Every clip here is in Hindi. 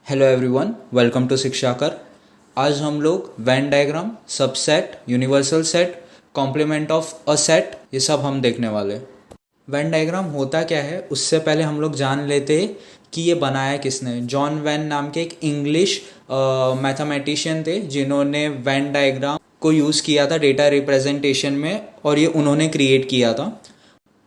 Hello everyone, welcome to Shikshakar. आज हम लोग Venn diagram, subset, universal set, complement of a set, ये सब हम देखने वाले। वेन डायग्राम होता क्या है उससे पहले हम लोग जान लेते हैं कि ये बनाया किसने। जॉन वेन नाम के एक इंग्लिश मैथमेटिशियन थे जिन्होंने वेन डायग्राम को यूज़ किया था डेटा रिप्रेजेंटेशन में, और ये उन्होंने क्रिएट किया था।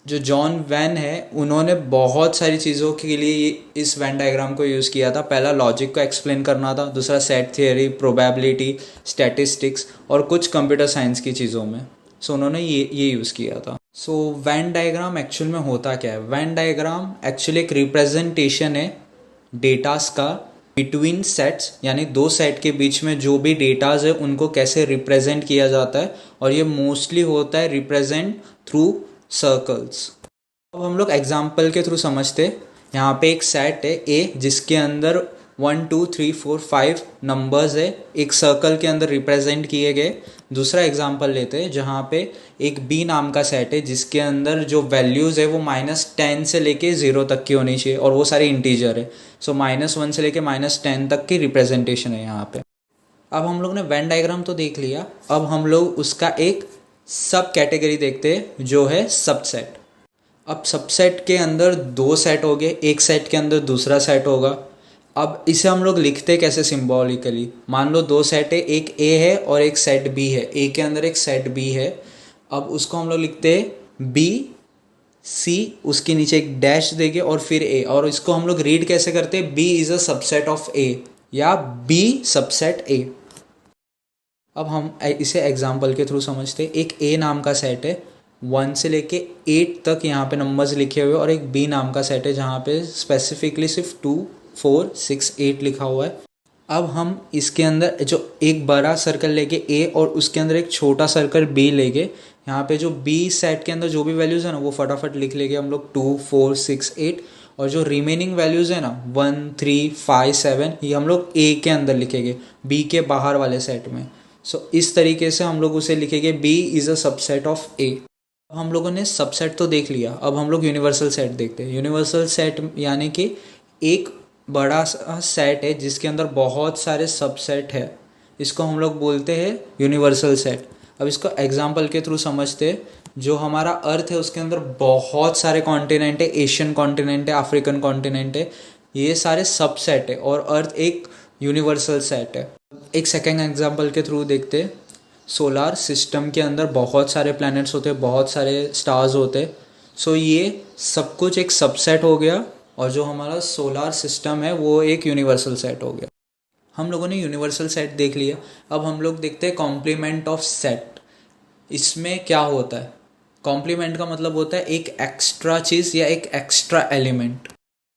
जो जॉन वैन है उन्होंने बहुत सारी चीज़ों के लिए इस वेन डायग्राम को यूज़ किया था। पहला लॉजिक को एक्सप्लेन करना था, दूसरा सेट थियरी, प्रोबेबिलिटी, स्टैटिस्टिक्स और कुछ कंप्यूटर साइंस की चीज़ों में। सो उन्होंने ये यूज़ किया था। सो वेन डायग्राम एक्चुअल में होता क्या है? वेन डायग्राम एक्चुअली एक रिप्रेजेंटेशन है डेटास का बिटवीन सेट्स, यानी दो सेट के बीच में जो भी डेटाज है उनको कैसे रिप्रेजेंट किया जाता है, और ये मोस्टली होता है रिप्रेजेंट थ्रू सर्कल्स। अब हम लोग एग्जाम्पल के थ्रू समझते। यहाँ पे एक सेट है ए जिसके अंदर 1 2 3 4 5 नंबर्स है, एक सर्कल के अंदर रिप्रेजेंट किए गए। दूसरा एग्जाम्पल लेते हैं जहाँ पे एक बी नाम का सेट है जिसके अंदर जो वैल्यूज़ है वो -10 से लेके 0 तक की होनी चाहिए, और वो सारे इंटीजर है। सो -1 से लेके -10 तक की रिप्रेजेंटेशन है यहाँ पे। अब हम लोग ने वेन डायग्राम तो देख लिया, अब हम लोग उसका एक सब कैटेगरी देखते हैं जो है सबसेट। अब सबसेट के अंदर दो सेट हो गए, एक सेट के अंदर दूसरा सेट होगा। अब इसे हम लोग लिखते कैसे सिंबॉलिकली? मान लो दो सेट है, एक ए है और एक सेट बी है। ए के अंदर एक सेट बी है। अब उसको हम लोग लिखते हैं बी सी, उसके नीचे एक डैश देंगे और फिर ए, और इसको हम लोग रीड कैसे करते हैं? B is a subset of A या बी सबसेट ए। अब हम इसे एग्जाम्पल के थ्रू समझते हैं। एक ए नाम का सेट है, 1 से लेके 8 तक यहाँ पे नंबर्स लिखे हुए, और एक बी नाम का सेट है जहाँ पे स्पेसिफिकली सिर्फ 2 4 6 8 लिखा हुआ है। अब हम इसके अंदर जो एक बड़ा सर्कल लेके ए और उसके अंदर एक छोटा सर्कल बी लेके, यहाँ पे जो बी सेट के अंदर जो भी वैल्यूज़ है ना वो फटाफट लिख लेंगे हम लोग 2 4 6 8, और जो रिमेनिंग वैल्यूज़ है ना 1 3 5 7 ये हम लोग ए के अंदर लिखेंगे, बी के बाहर वाले सेट में। सो इस तरीके से हम लोग उसे लिखेंगे B is a subset of A. हम लोगों ने सबसेट तो देख लिया, अब हम लोग यूनिवर्सल सेट देखते हैं। यूनिवर्सल सेट यानी कि एक बड़ा सा सेट है जिसके अंदर बहुत सारे सबसेट है, इसको हम लोग बोलते हैं यूनिवर्सल सेट। अब इसको एग्जांपल के थ्रू समझते हैं। जो हमारा अर्थ है उसके अंदर बहुत सारे कॉन्टिनेंट है, एशियन कॉन्टिनेंट है, अफ्रीकन कॉन्टिनेंट है, ये सारे सबसेट है, और अर्थ एक यूनिवर्सल सेट है। एक सेकेंड एग्जांपल के थ्रू देखते हैं। सोलार सिस्टम के अंदर बहुत सारे प्लैनेट्स होते हैं, बहुत सारे स्टार्स होते हैं। सो ये सब कुछ एक सबसेट हो गया, और जो हमारा सोलार सिस्टम है वो एक यूनिवर्सल सेट हो गया। हम लोगों ने यूनिवर्सल सेट देख लिया। अब हम लोग देखते हैं कॉम्प्लीमेंट ऑफ सेट। इसमें क्या होता है? कॉम्प्लीमेंट का मतलब होता है एक एक्स्ट्रा चीज़ या एक एक्स्ट्रा एलिमेंट।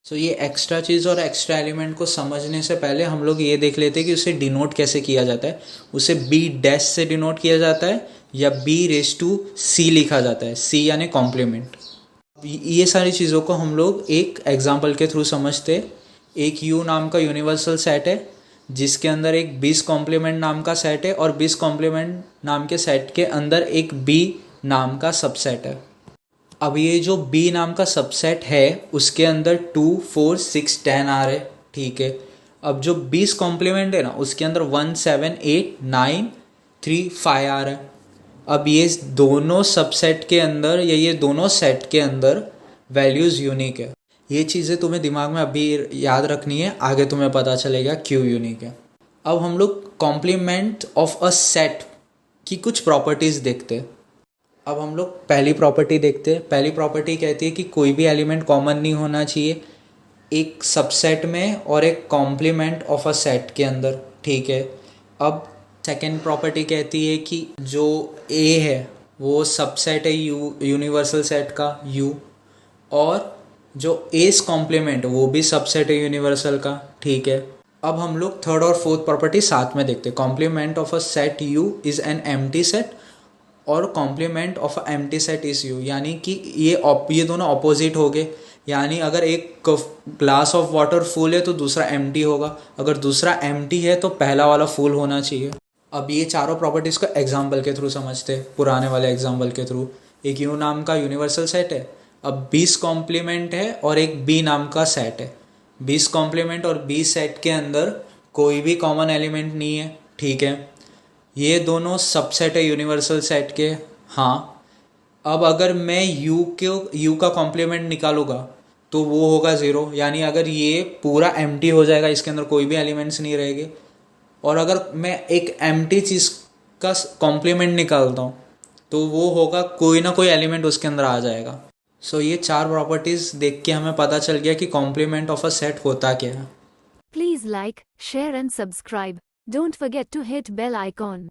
सो ये एक्स्ट्रा चीज़ और एक्स्ट्रा एलिमेंट को समझने से पहले हम लोग ये देख लेते हैं कि उसे डिनोट कैसे किया जाता है। उसे बी डैश से डिनोट किया जाता है या बी रेस टू सी लिखा जाता है, सी यानी कॉम्प्लीमेंट। ये सारी चीज़ों को हम लोग एक एग्जाम्पल के थ्रू समझते हैं। एक यू नाम का यूनिवर्सल सेट है जिसके अंदर एक 20 कॉम्प्लीमेंट नाम का सेट है, और 20 कॉम्प्लीमेंट नाम के सेट के अंदर एक बी नाम का सबसेट है। अब ये जो बी नाम का सबसेट है उसके अंदर 2 4 6 10 आ रहे, ठीक है। अब जो 20 कॉम्प्लीमेंट है ना उसके अंदर 1 7 8 9 3 5 आ रहा है। अब ये दोनों सबसेट के अंदर या ये दोनों सेट के अंदर वैल्यूज़ यूनिक है। ये चीज़ें तुम्हें दिमाग में अभी याद रखनी है, आगे तुम्हें पता चलेगा क्यों यूनिक है। अब हम लोग कॉम्प्लीमेंट ऑफ अ सेट की कुछ प्रॉपर्टीज़ देखते हैं। अब हम लोग पहली प्रॉपर्टी देखते हैं। पहली प्रॉपर्टी कहती है कि कोई भी एलिमेंट कॉमन नहीं होना चाहिए एक सबसेट में और एक कॉम्प्लीमेंट ऑफ अ सेट के अंदर, ठीक है। अब सेकेंड प्रॉपर्टी कहती है कि जो ए है वो सबसेट है यू यूनिवर्सल सेट का यू, और जो एस कॉम्प्लीमेंट वो भी सबसेट है यूनिवर्सल का, ठीक है। अब हम लोग थर्ड और फोर्थ प्रॉपर्टी साथ में देखते हैं। Complement of a set U is an empty set, और complement of empty set is U, यानी कि ये दोनों अपोजिट हो गए। यानी अगर एक ग्लास ऑफ वाटर फुल है तो दूसरा एम्प्टी होगा, अगर दूसरा एम्प्टी है तो पहला वाला फुल होना चाहिए। अब ये चारों प्रॉपर्टीज़ को एग्जाम्पल के थ्रू समझते हैं, पुराने वाले एग्जाम्पल के थ्रू। एक यू नाम का यूनिवर्सल सेट है, अब 20 कॉम्प्लीमेंट है और एक बी नाम का सेट है। बीस कॉम्प्लीमेंट और बीस सेट के अंदर कोई भी कॉमन एलिमेंट नहीं है, ठीक है। ये दोनों सबसेट है यूनिवर्सल सेट के। हाँ, अब अगर मैं यू का कॉम्प्लीमेंट निकालूंगा तो वो होगा ज़ीरो, यानी अगर ये पूरा एम्प्टी हो जाएगा, इसके अंदर कोई भी एलिमेंट्स नहीं रहेंगे। और अगर मैं एक एम्प्टी चीज़ का कॉम्प्लीमेंट निकालता हूँ तो वो होगा कोई ना कोई एलिमेंट उसके अंदर आ जाएगा। सो ये चार प्रॉपर्टीज़ देख के हमें पता चल गया कि कॉम्प्लीमेंट ऑफ अ सेट होता क्या है। Please like, share and subscribe. Don't forget to hit bell icon.